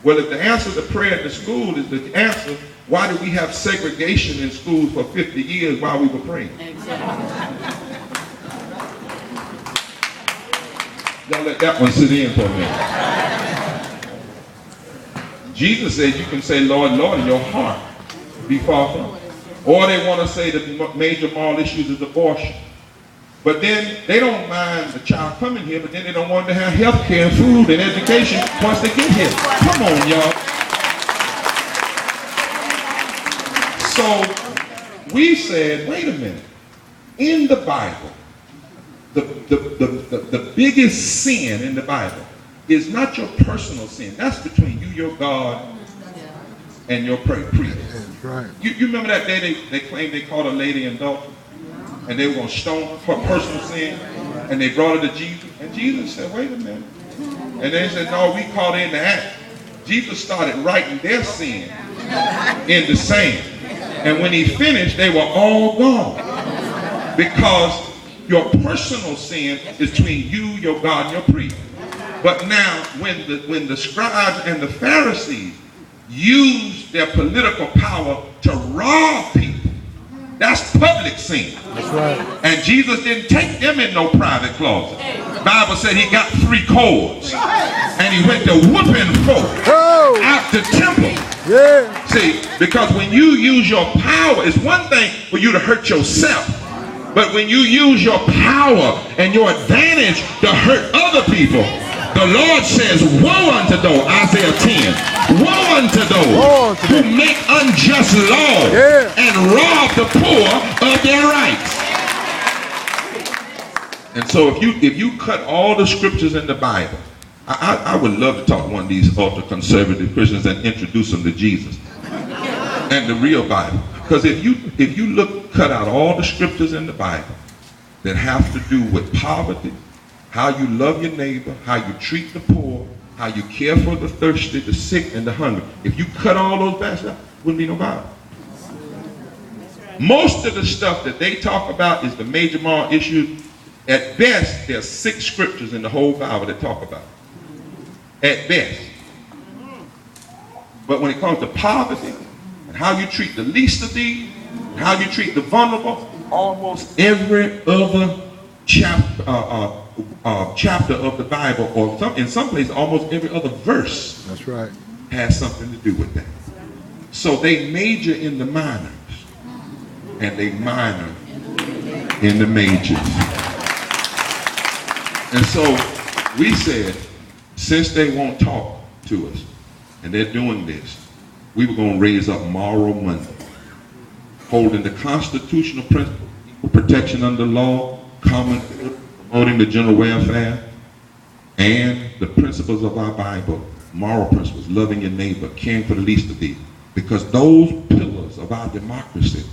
Well, if the answer to prayer in the school is the answer, why did we have segregation in schools for 50 years while we were praying? Exactly. Y'all let that one sit in for a minute. Jesus said you can say, Lord, Lord, in your heart be far from it. Or they want to say the major moral issues is abortion. But then they don't mind the child coming here, but then they don't want to have health care and food and education once they get here. Come on, y'all. So we said, wait a minute. In the Bible, the biggest sin in the Bible is not your personal sin. That's between you, your God, and your priest. That's right. You remember that day they claimed they caught a lady in adultery? And they were going to stone her for personal sin. And they brought her to Jesus. And Jesus said, wait a minute. And they said, no, we caught her in the act. Jesus started writing their sin in the sand. And when he finished, they were all gone. Because your personal sin is between you, your God, and your priest. But now, when the scribes and the Pharisees used their political power to rob people, that's public sin. That's right. And Jesus didn't take them in no private closet. The Bible said he got 3 cords. And he went to whooping folk out the temple. Yeah. See, because when you use your power, it's one thing for you to hurt yourself. But when you use your power and your advantage to hurt other people, the Lord says, woe unto those, Isaiah 10, woe unto those who make unjust laws and rob the poor of their rights. And so if you cut all the scriptures in the Bible, I would love to talk to one of these ultra-conservative Christians and introduce them to Jesus and the real Bible. Because if you cut out all the scriptures in the Bible that have to do with poverty, how you love your neighbor, how you treat the poor, how you care for the thirsty, the sick, and the hungry. If you cut all those bad stuff, wouldn't be no Bible. Most of the stuff that they talk about is the major moral issues. At best, there's 6 scriptures in the whole Bible that talk about it. At best. But when it comes to poverty, and how you treat the least of these, and how you treat the vulnerable, almost every other chapter of the Bible, or in some places, almost every other verse, that's right, has something to do with that. So they major in the minors, and they minor in the majors. And so we said, since they won't talk to us, and they're doing this, we were going to raise up Moral Monday, holding the constitutional principle, protection under law, common good, promoting the general welfare, and the principles of our Bible, moral principles, loving your neighbor, caring for the least of these. Because those pillars of our democracy